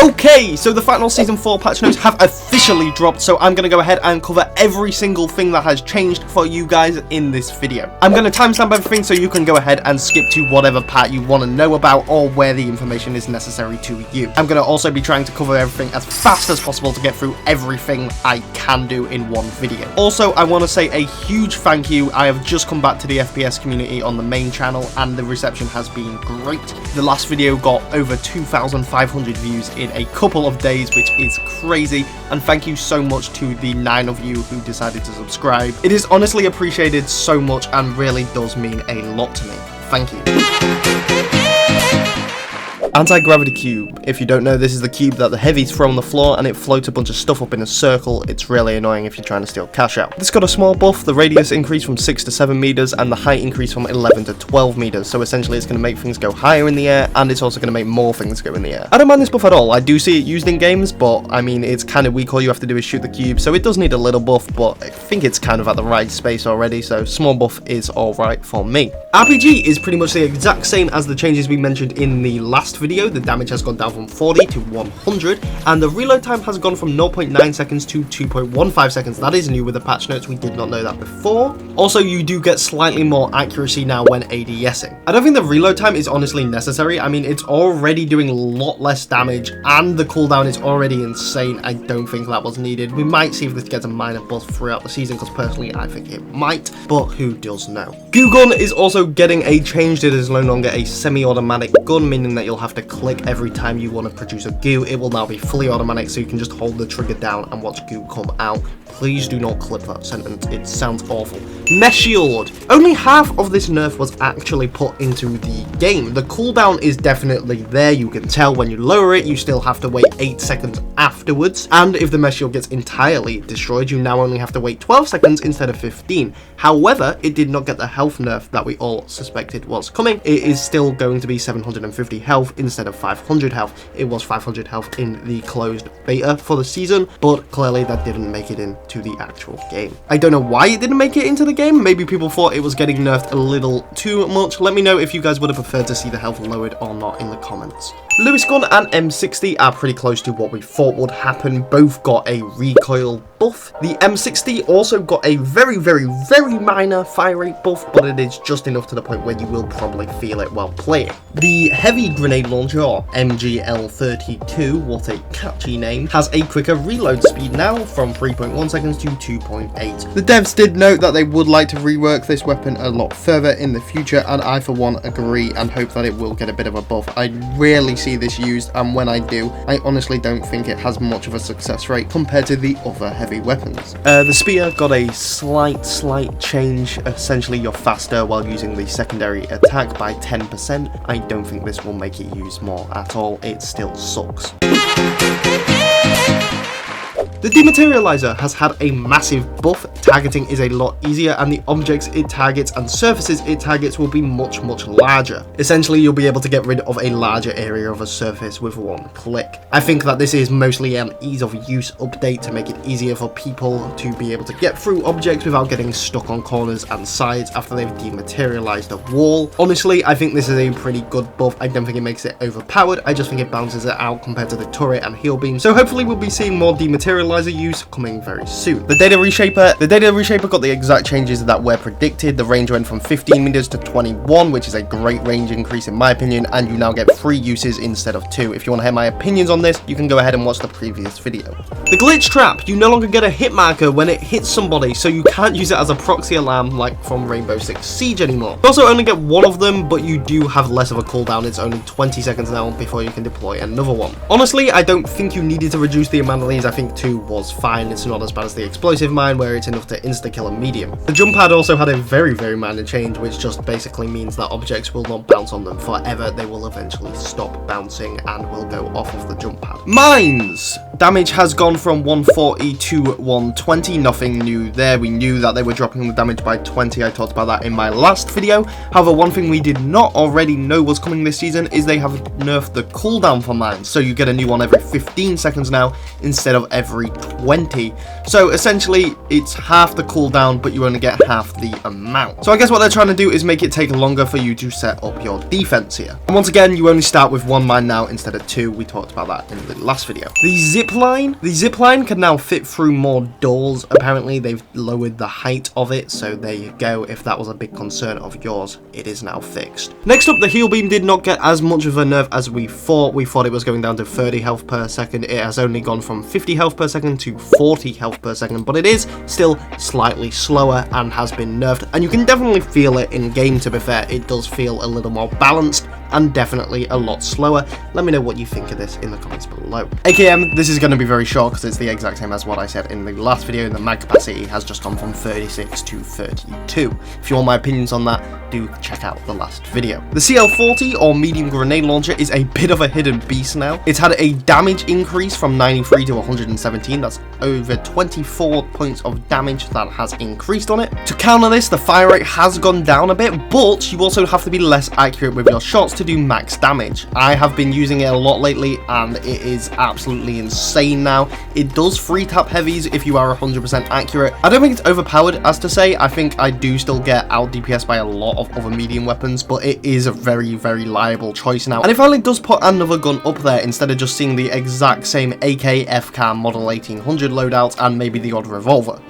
Okay, so the final Season 4 patch notes have officially dropped, so I'm going to go ahead and cover every single thing that has changed for you guys in this video. I'm going to timestamp everything so you can go ahead and skip to whatever part you want to know about or where the information is necessary to you. I'm going to also be trying to cover everything as fast as possible to get through everything I can do in one video. Also, I want to say a huge thank you. I have just come back to the FPS community on the main channel and the reception has been great. The last video got over 2,500 views in a couple of days, which is crazy, and thank you so much to the 9 of you who decided to subscribe. It is honestly appreciated so much and really does mean a lot to me. Thank you. Anti-gravity cube. If you don't know, this is the cube that the heavies throw on the floor and it floats a bunch of stuff up in a circle. It's really annoying if you're trying to steal cash out. This got a small buff, the radius increased from 6 to 7 meters and the height increased from 11 to 12 meters. So essentially it's going to make things go higher in the air and it's also going to make more things go in the air. I don't mind this buff at all. I do see it used in games, but I mean, it's kind of weak. All you have to do is shoot the cube. So it does need a little buff, but I think it's kind of at the right space already. So small buff is alright for me. RPG is pretty much the exact same as the changes we mentioned in the last video. The damage has gone down from 40 to 100 and the reload time has gone from 0.9 seconds to 2.15 seconds. That is new with the patch notes. We did not know that before. Also, you do get slightly more accuracy now when ADSing. I don't think the reload time is honestly necessary. I mean, it's already doing a lot less damage and the cooldown is already insane. I don't think that was needed. We might see if this gets a minor buff throughout the season because personally I think it might, but who does know. Goo Gun is also getting a change. It is no longer a semi-automatic gun, meaning that you'll have to click every time you want to produce a goo. It will now be fully automatic, so you can just hold the trigger down and watch goo come out. Please do not clip that sentence, it sounds awful. Mesh Shield. Only half of this nerf was actually put into the game. The cooldown is definitely there, you can tell when you lower it, you still have to wait 8 seconds afterwards, and if the Mesh Shield gets entirely destroyed, you now only have to wait 12 seconds instead of 15. However, it did not get the health nerf that we all suspected was coming. It is still going to be 750 health instead of 500 health. It was 500 health in the closed beta for the season, but clearly that didn't make it into the actual game. I don't know why it didn't make it into the game. Maybe people thought it was getting nerfed a little too much. Let me know if you guys would have preferred to see the health lowered or not in the comments. Lewis Gun and M60 are pretty close to what we thought would happen. Both got a recoil buff. The M60 also got a very minor fire rate buff, but it is just enough to the point where you will probably feel it while playing. The heavy grenade launcher, or MGL32, what a catchy name, has a quicker reload speed now from 3.1 seconds to 2.8. The devs did note that they would like to rework this weapon a lot further in the future, and I for one agree and hope that it will get a bit of a buff. I rarely see this used, and when I do, I honestly don't think it has much of a success rate compared to the other heavy weapons. The spear got a slight change. Essentially, you're faster while using the secondary attack by 10%. I don't think this will make it used more at all. It still sucks. The Dematerializer has had a massive buff. Targeting is a lot easier and the objects it targets and surfaces it targets will be much larger. Essentially, you'll be able to get rid of a larger area of a surface with one click. I think that this is mostly an ease of use update to make it easier for people to be able to get through objects without getting stuck on corners and sides after they've dematerialized a wall. Honestly, I think this is a pretty good buff. I don't think it makes it overpowered. I just think it balances it out compared to the turret and heal beam. So hopefully we'll be seeing more dematerializer use coming very soon. The Data Reshaper got the exact changes that were predicted. The range went from 15 meters to 21, which is a great range increase in my opinion, and you now get 3 uses instead of 2. If you want to hear my opinions on this, you can go ahead and watch the previous video. The glitch trap, you no longer get a hit marker when it hits somebody, so you can't use it as a proxy alarm like from Rainbow Six Siege anymore. You also only get 1 of them, but you do have less of a cooldown. It's only 20 seconds now before you can deploy another one. Honestly, I don't think you needed to reduce the amount of these. I think 2 was fine. It's not as bad as the explosive mine where it's enough to insta-kill a medium. The jump pad also had a very minor change, which just basically means that objects will not bounce on them forever. They will eventually stop bouncing and will go off of the jump pad. Mines! Damage has gone from 140 to 120, nothing new there. We knew that they were dropping the damage by 20, I talked about that in my last video. However, one thing we did not already know was coming this season is they have nerfed the cooldown for mines, so you get a new one every 15 seconds now instead of every 320. So essentially it's half the cooldown, but you only get half the amount. So I guess what they're trying to do is make it take longer for you to set up your defense here. And once again, you only start with 1 mine now instead of 2. We talked about that in the last video. The zipline can now fit through more doors. Apparently they've lowered the height of it, so there you go. If that was a big concern of yours, it is now fixed. Next up, the heal beam did not get as much of a nerf as we thought. We thought it was going down to 30 health per second. It has only gone from 50 health per second to 40 health per second, but it is still slightly slower and has been nerfed, and you can definitely feel it in game. To be fair, it does feel a little more balanced and definitely a lot slower. Let me know what you think of this in the comments below. AKM, this is going to be very short because it's the exact same as what I said in the last video. The mag capacity has just gone from 36 to 32. If you want my opinions on that, do check out the last video. The CL40 or medium grenade launcher is a bit of a hidden beast now. It's had a damage increase from 93 to 117. That's over 24 points of damage that has increased on it. To counter this, the fire rate has gone down a bit, but you also have to be less accurate with your shots to do max damage. I have been using it a lot lately and it is absolutely insane now. It does free tap heavies if you are 100% accurate. I don't think it's overpowered as to say. I think I do still get out DPS by a lot of other medium weapons, but it is a very, very liable choice now. And it finally does put another gun up there instead of just seeing the exact same AK, FK, Model 1800 loadouts and maybe the odd revolver.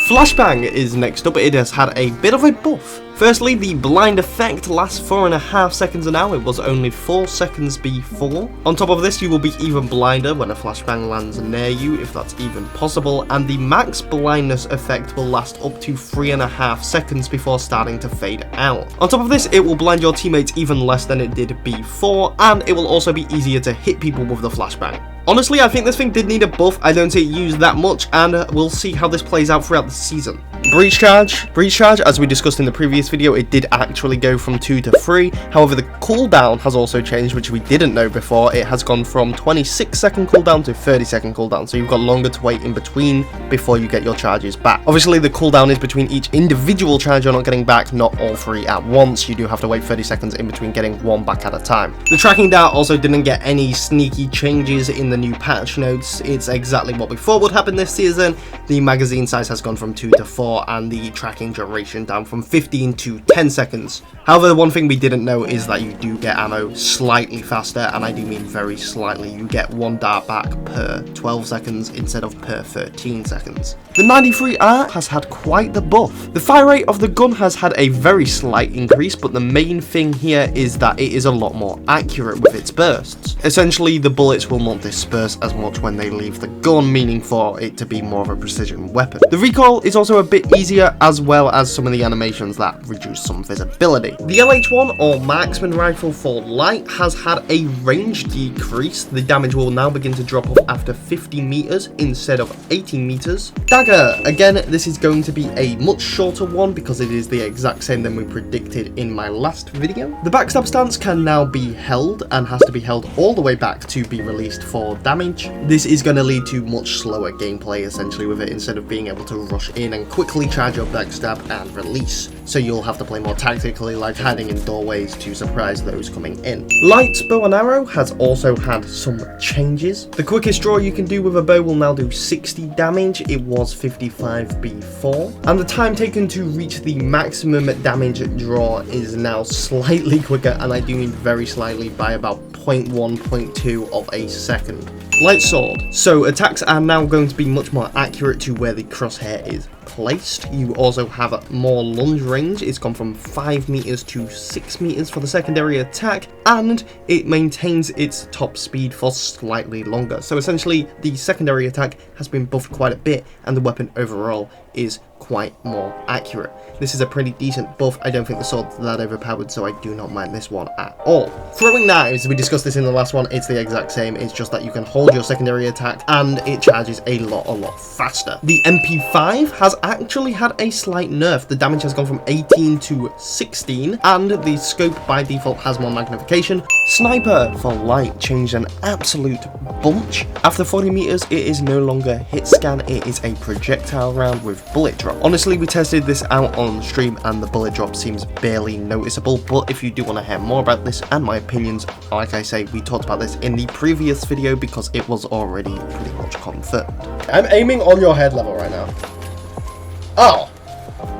Flashbang is next up. It has had a bit of a buff. Firstly, the blind effect lasts 4.5 seconds now. It was only 4 seconds before. On top of this, you will be even blinder when a flashbang lands near you, if that's even possible, and the max blindness effect will last up to 3.5 seconds before starting to fade out. On top of this, it will blind your teammates even less than it did before, and it will also be easier to hit people with the flashbang. Honestly, I think this thing did need a buff. I don't see it used that much, and we'll see how this plays out throughout the season. Breach charge, as we discussed in the previous video, it did actually go from 2 to 3. However, the cooldown has also changed, which we didn't know before. It has gone from 26-second cooldown to 30-second cooldown, so you've got longer to wait in between before you get your charges back. Obviously, the cooldown is between each individual charge you're not getting back, not all 3 at once. You do have to wait 30 seconds in between getting 1 back at a time. The tracking dart also didn't get any sneaky changes in the new patch notes. It's exactly what we thought would happen this season. The magazine size has gone from 2 to 4 and the tracking duration down from 15 to 10 seconds. However, the one thing we didn't know is that you do get ammo slightly faster, and I do mean very slightly. You get 1 dart back per 12 seconds instead of per 13 seconds. The 93R has had quite the buff. The fire rate of the gun has had a very slight increase, but the main thing here is that it is a lot more accurate with its bursts. Essentially, the bullets will not disperse as much when they leave the gun, meaning for it to be more of a precision weapon. The recoil is also a bit easier, as well as some of the animations that reduce some visibility. The LH1 or marksman rifle for light has had a range decrease. The damage will now begin to drop off after 50 meters instead of 80 meters. Dagger, again, this is going to be a much shorter one because it is the exact same than we predicted in my last video. The backstab stance can now be held and has to be held all the way back to be released for damage. This is going to lead to much slower gameplay essentially with it, instead of being able to rush in and quickly charge your backstab and release. So you'll have to play more tactically, like hiding in doorways to surprise those coming in. Light's bow and arrow has also had some changes. The quickest draw you can do with a bow will now do 60 damage. It was 55 before. And the time taken to reach the maximum damage draw is now slightly quicker, and I do mean very slightly, by about 0.1, 0.2 of a second. Light sword. So attacks are now going to be much more accurate to where the crosshair is placed. You also have more lunge range. It's gone from 5 meters to 6 meters for the secondary attack, and it maintains its top speed for slightly longer. So essentially, the secondary attack has been buffed quite a bit, and the weapon overall is quite more accurate. This is a pretty decent buff. I don't think the sword's that overpowered, so I do not mind this one at all. Throwing knives, we discussed this in the last one, it's the exact same. It's just that you can hold your secondary attack and it charges a lot faster. The MP5 has actually had a slight nerf. The damage has gone from 18 to 16, and the scope by default has more magnification. Sniper for light changed an absolute bunch. After 40 meters, it is no longer hit scan, it is a projectile round with bullet drop. Honestly, we tested this out on stream and the bullet drop seems barely noticeable, but if you do want to hear more about this and my opinions, like I say, we talked about this in the previous video because it was already pretty much confirmed. I'm aiming on your head level right now. Oh.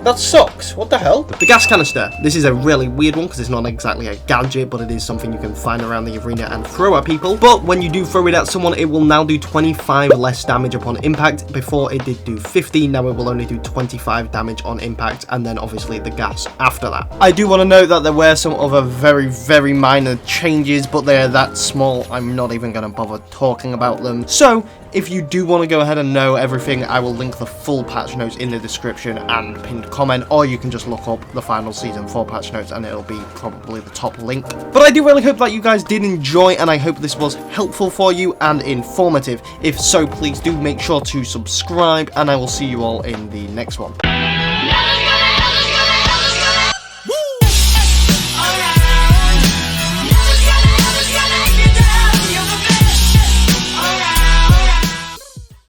That sucks. What the hell? The gas canister. This is a really weird one because it's not exactly a gadget, but it is something you can find around the arena and throw at people. But when you do throw it at someone, it will now do 25 less damage upon impact. Before it did do 50, now it will only do 25 damage on impact, and then obviously the gas after that. I do want to note that there were some other very minor changes, but they're that small, I'm not even going to bother talking about them. So, if you do want to go ahead and know everything, I will link the full patch notes in the description and pinned comment, or you can just look up the final season 4 patch notes and it'll be probably the top link. But I do really hope that you guys did enjoy, and I hope this was helpful for you and informative. If so, please do make sure to subscribe, and I will see you all in the next one.